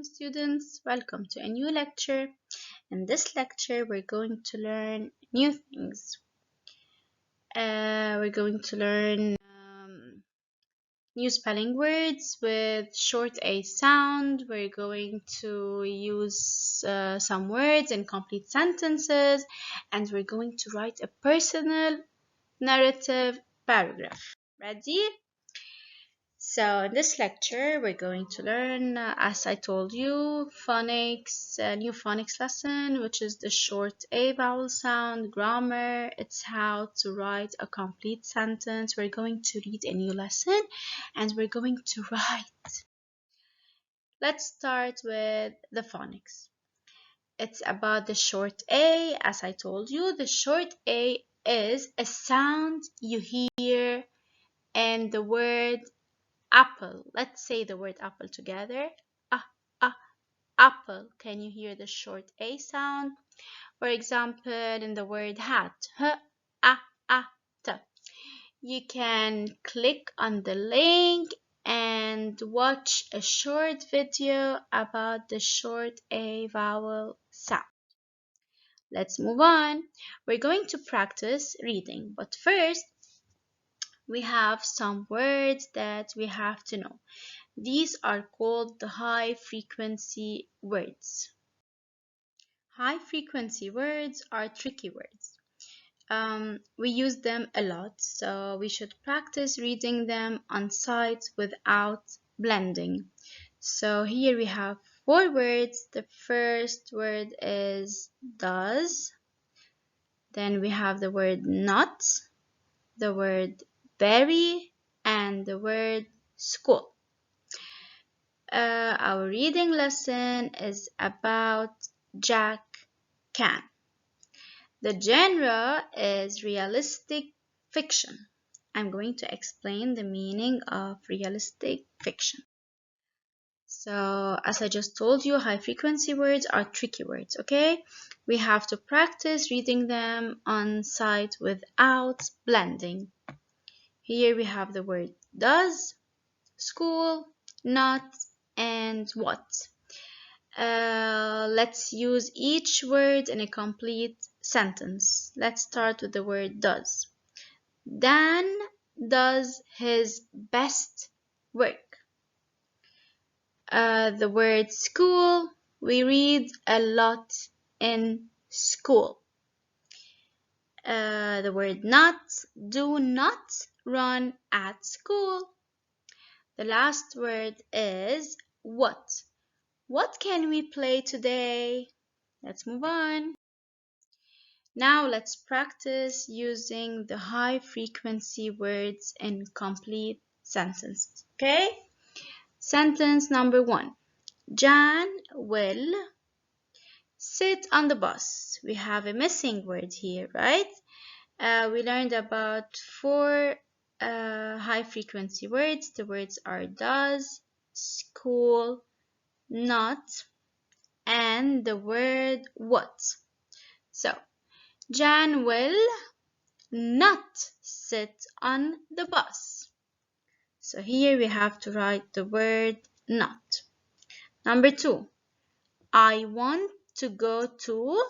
students, welcome to a new lecture. In this lecture, we're going to learn new things. We're going to learn new spelling words with short A sound. We're going to use some words in complete sentences, and we're going to write a personal narrative paragraph. Ready? So in this lecture, we're going to learn, as I told you, phonics, a new phonics lesson, which is the short A vowel sound, grammar. It's how to write a complete sentence. We're going to read a new lesson and we're going to write. Let's start with the phonics. It's about the short A. As I told you, the short A is a sound you hear in the word apple. Let's say the word apple together. Apple. Can you hear the short A sound? For example, in the word hat. T. You can click on the link and watch a short video about the short A vowel sound. Let's move on. We're going to practice reading, but first we have some words that we have to know. These are called the high frequency words. High frequency words are tricky words. We use them a lot, so we should practice reading them on sight without blending. So here we have 4 words. The first word is does. Then we have the word not, the word berry, and the word school. Our reading lesson is about Jack Can. The genre is realistic fiction. I'm going to explain the meaning of realistic fiction. So, as I just told you, high frequency words are tricky words, okay? We have to practice reading them on sight without blending. Here we have the word does, school, not, and what. Let's use each word in a complete sentence. Let's start with the word does. Dan does his best work. The word school, we read a lot in school. The word not, do not run at school. The last word is what. What can we play today? Let's move on. Now let's practice using the high frequency words in complete sentences. Okay? Sentence number 1. Jan will sit on the bus. We have a missing word here, right? We learned about 4 high frequency words. The words are does, school, not, and the word what. So, Jan will not sit on the bus. So here we have to write the word not. Number 2, I want to go to,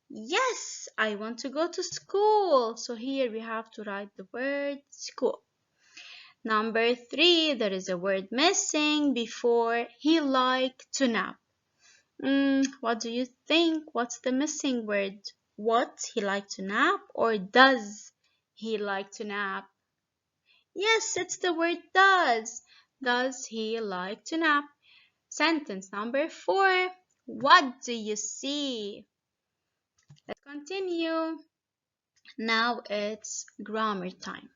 yes, I want to go to school. So here we have to write the word school. Number 3, there is a word missing before he liked to nap. What do you think? What's the missing word? What? He like to nap, or does he like to nap? Yes, it's the word does. Does he like to nap? Sentence number 4. What do you see? Let's continue. Now it's grammar time.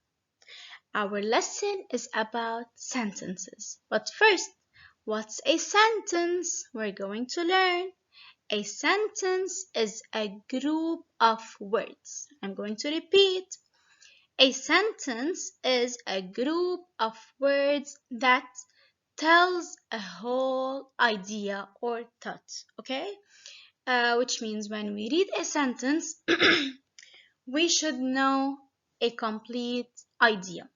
Our lesson is about sentences. But first, what's a sentence? We're going to learn. A sentence is a group of words. I'm going to repeat. A sentence is a group of words that tells a whole idea or thought, okay? Which means when we read a sentence, we should know a complete idea.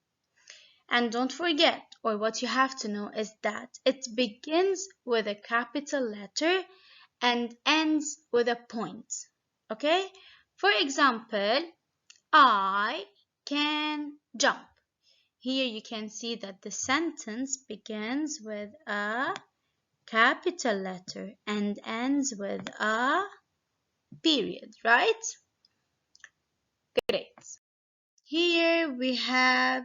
And don't forget, or what you have to know is that it begins with a capital letter and ends with a point. Okay? For example, I can jump. Here you can see that the sentence begins with a capital letter and ends with a period, right? Great. Here we have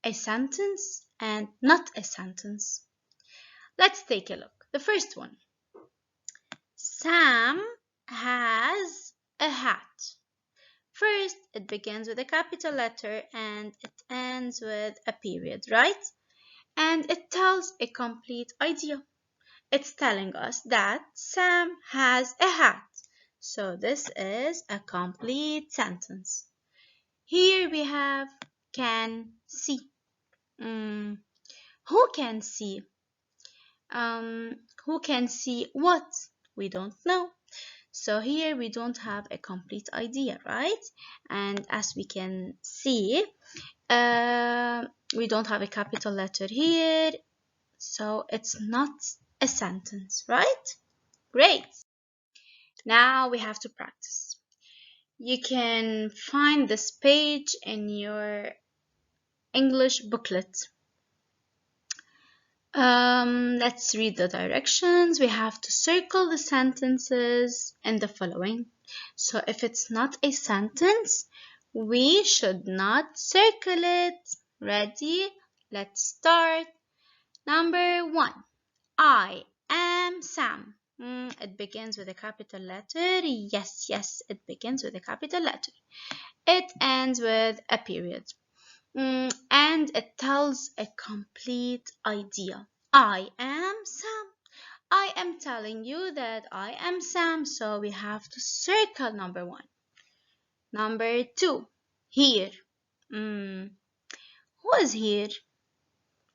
a sentence and not a sentence. Let's take a look. The first one. Sam has a hat. First, it begins with a capital letter and it ends with a period, right? And it tells a complete idea. It's telling us that Sam has a hat. So this is a complete sentence. Here we have can see. Who can see? Who can see what? We don't know. So here we don't have a complete idea, right? And as we can see, we don't have a capital letter here. So it's not a sentence, right? Great. Now we have to practice. You can find this page in your English booklet. Let's read the directions. We have to circle the sentences in the following. So if it's not a sentence, we should not circle it. Ready? Let's start. Number 1. I am Sam. It begins with a capital letter. Yes, it begins with a capital letter. It ends with a period. And it tells a complete idea. I am Sam. I am telling you that I am Sam, so we have to circle number 1. Number 2, here. Who is here?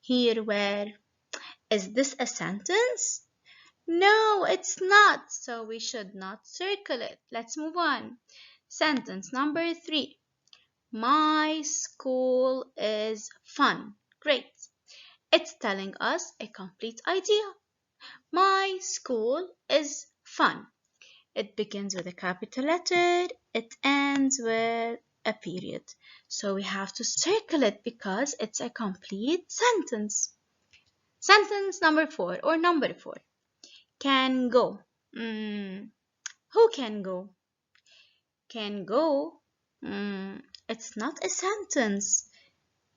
Here where? Is this a sentence? No, it's not, so we should not circle it. Let's move on. Sentence number 3. My school is fun. Great. It's telling us a complete idea. My school is fun. It begins with a capital letter. It ends with a period. So we have to circle it because it's a complete sentence. Sentence number 4 or number 4. Can go. Who can go? Can go. It's not a sentence.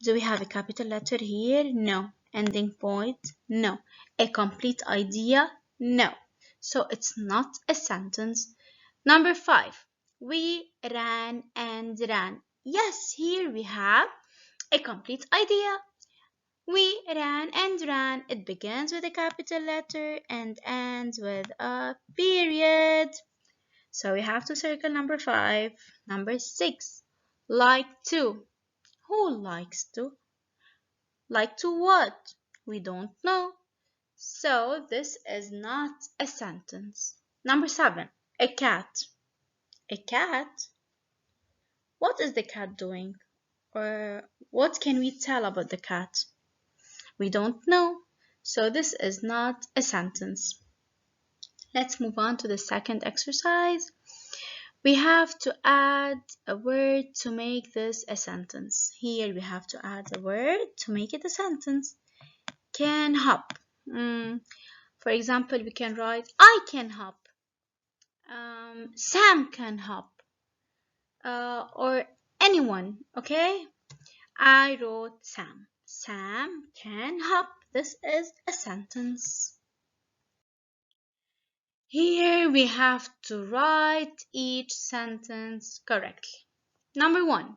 Do we have a capital letter here? No. Ending point? No. A complete idea? No. So it's not a sentence. Number 5. We ran and ran. Yes, here we have a complete idea. We ran and ran. It begins with a capital letter and ends with a period. So we have to circle number 5. Number 6. Like to. Who likes to? Like to what? We don't know. So this is not a sentence. Number 7. A cat. A cat? What is the cat doing? Or what can we tell about the cat? We don't know. So this is not a sentence. Let's move on to the second exercise. We have to add a word to make this a sentence. Here we have to add a word to make it a sentence. Can hop. For example, we can write, I can hop. Sam can hop. Or anyone, okay? I wrote Sam. Sam can hop. This is a sentence. Here we have to write each sentence correctly. Number 1.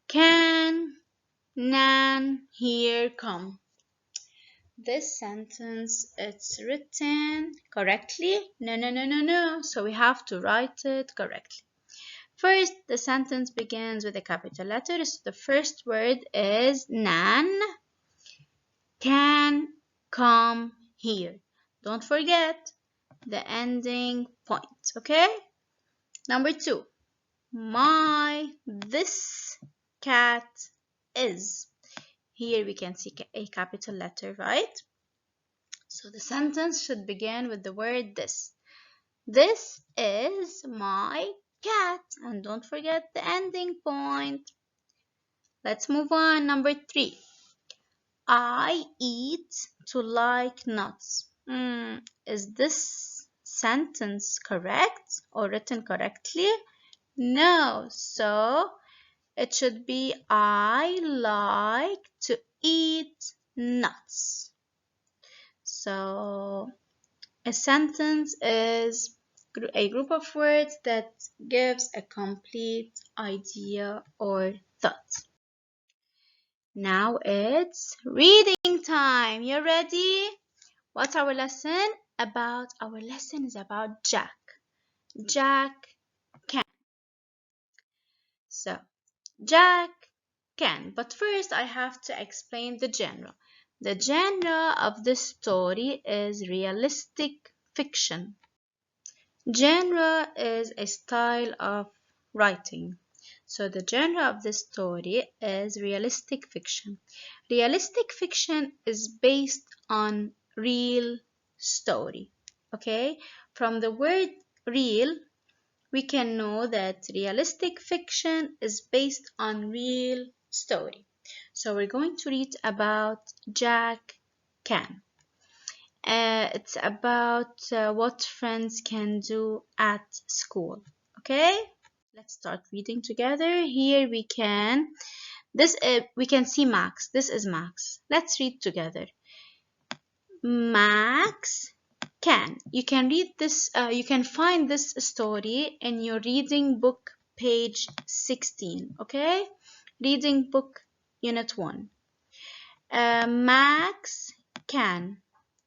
Can Nan here come? This sentence, it's written correctly. No. So we have to write it correctly. First, the sentence begins with a capital letter. So the first word is Nan can come here. Don't forget the ending point, okay? Number 2, this cat is. Here we can see a capital letter, right? So the sentence should begin with the word this. This is my cat. And don't forget the ending point. Let's move on. Number 3. I eat to like nuts. Is this sentence correct or written correctly? No. So it should be I like to eat nuts. So a sentence is a group of words that gives a complete idea or thought. Now it's reading time. You ready? What's our lesson about? Our lesson is about Jack. Jack can. So, Jack can. But first, I have to explain the genre. The genre of this story is realistic fiction. Genre is a style of writing. So the genre of this story is realistic fiction. Realistic fiction is based on real story. Okay? From the word real, we can know that realistic fiction is based on real story. So we're going to read about Jack Can. It's about what friends can do at school. Okay, let's start reading together. Here we can we can see Max. This is Max. Let's read together. Max can. You can read this. You can find this story in your reading book, page 16. Okay, reading book, unit 1. Max can.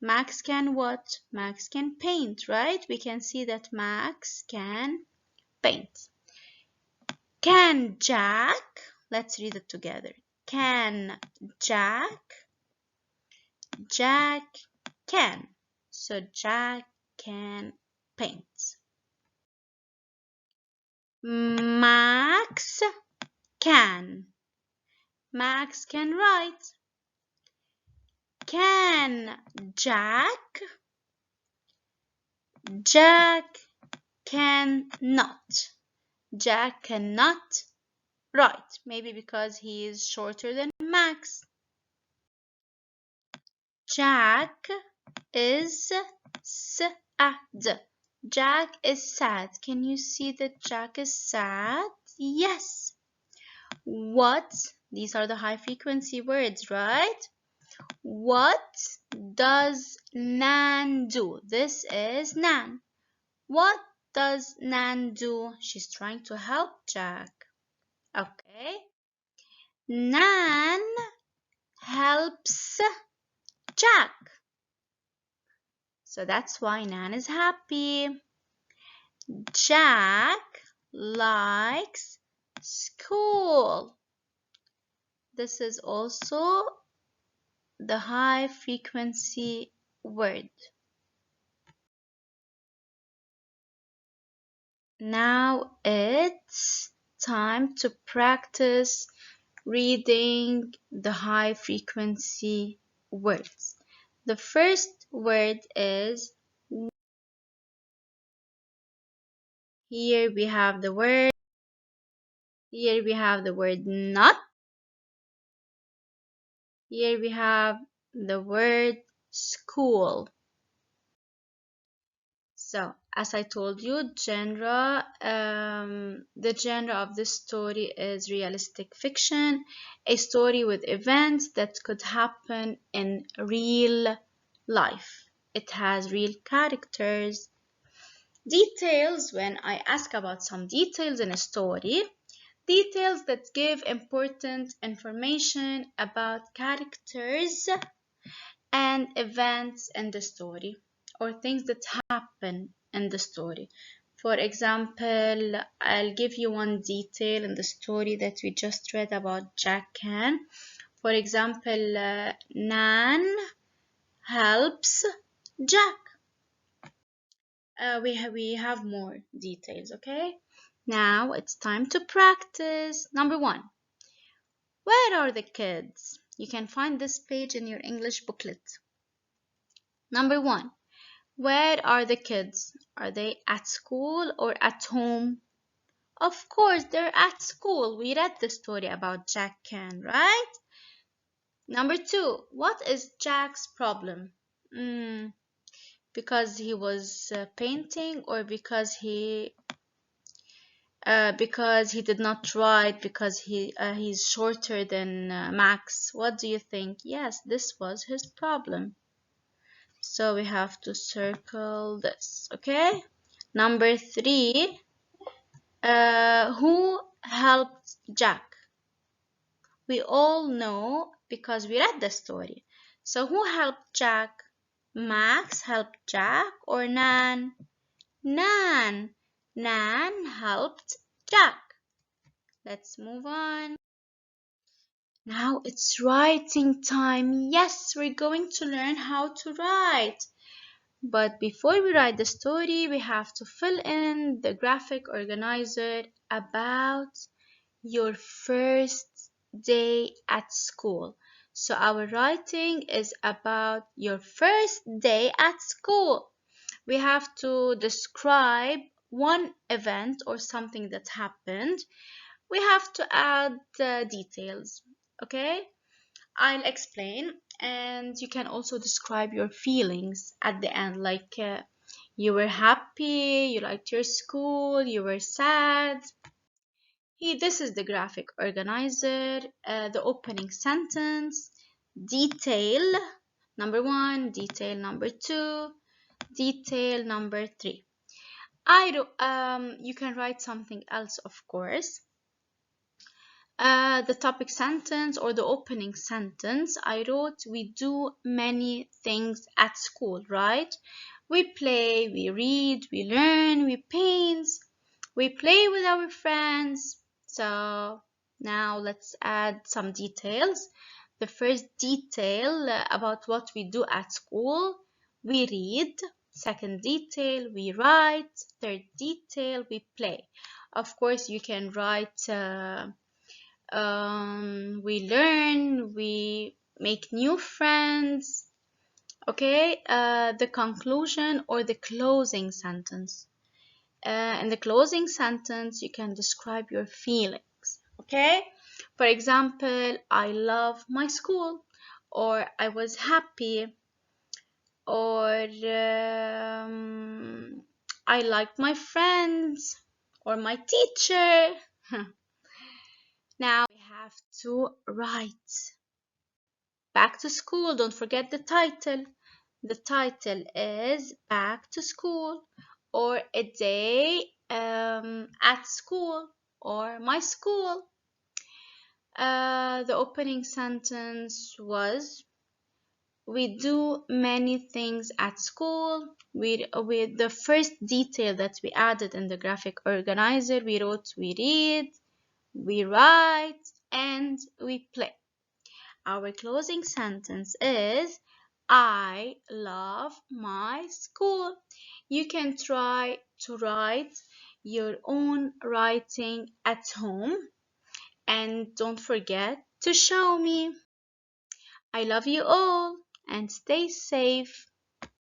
Max can what? Max can paint, right? We can see that Max can paint. Can Jack? Let's read it together. Can Jack? Jack can. So Jack can paint. Max can. Max can write. Can Jack? Jack cannot. Jack cannot write. Maybe because he is shorter than Max. Jack is sad. Jack is sad. Can you see that Jack is sad? Yes. What? These are the high frequency words, right? What does Nan do? This is Nan. What does Nan do? She's trying to help Jack. Okay. Nan helps Jack. So that's why Nan is happy. Jack likes school. This is also the high frequency word. Now it's time to practice reading the high frequency words. The first word is, here we have the word not. Here we have the word school. So, as I told you, the genre of this story is realistic fiction, a story with events that could happen in real life. It has real characters. Details, when I ask about some details in a story, details that give important information about characters and events in the story, or things that happen in the story. For example, I'll give you one detail in the story that we just read about Jack Can. For example, Nan helps Jack. We have more details, okay? Now it's time to practice. Number 1. Where are the kids? You can find this page in your English booklet. Number 1. Where are the kids? Are they at school or at home? Of course, they're at school. We read the story about Jack Can, right? Number 2. What is Jack's problem? Because he was painting, or because he did not write, because he's shorter than Max? What do you think? Yes, this was his problem. So we have to circle this, okay? Number 3, who helped Jack? We all know because we read the story. So who helped Jack? Max helped Jack or Nan? Nan. Nan helped Jack. Let's move on. Now it's writing time. Yes, we're going to learn how to write. But before we write the story, we have to fill in the graphic organizer about your first day at school. So our writing is about your first day at school. We have to describe one event or something that happened. We have to add details, okay? I'll explain, and you can also describe your feelings at the end, like you were happy, you liked your school, you were sad. This is the graphic organizer, the opening sentence, detail number 1, detail number 2, detail number 3. You can write something else, of course. The topic sentence or the opening sentence, I wrote, we do many things at school, right? We play, we read, we learn, we paint, we play with our friends. So now let's add some details. The first detail about what we do at school, we read. Second detail, we write. Third detail, we play. Of course, you can write we learn, we make new friends. Okay, the conclusion or the closing sentence. In the closing sentence, you can describe your feelings. Okay, for example, I love my school, or I was happy, or I liked my friends or my teacher. Now we have to write. Back to school, don't forget the title. The title is Back to School, or A Day at School, or My School. The opening sentence was, we do many things at school. With the first detail that we added in the graphic organizer, we wrote, we read, we write, and we play. Our closing sentence is, I love my school. You can try to write your own writing at home, and don't forget to show me. I love you all, and stay safe.